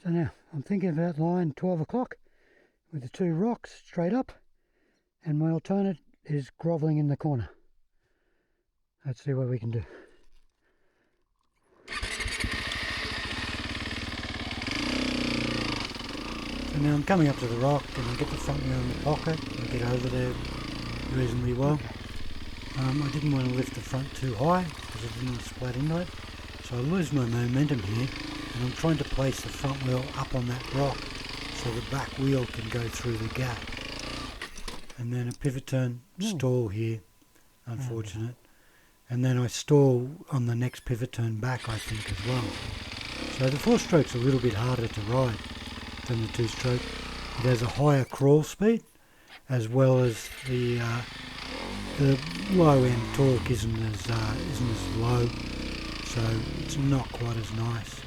So now I'm thinking about line 12 o'clock with the two rocks straight up, and my alternate is grovelling in the corner. Let's see what we can do. So now I'm coming up to the rock and I get the front wheel in the pocket. I get over there reasonably well. I didn't want to lift the front too high because I didn't want to splat into it. So I lose my momentum here, and I'm trying to place the front wheel up on that rock so the back wheel can go through the gap. And then a pivot turn, stall here, unfortunate. And then I stall on the next pivot turn back, I think, as well. So the 4-stroke's a little bit harder to ride than the 2-stroke. It has a higher crawl speed, as well as the low end torque isn't as low, so it's not quite as nice.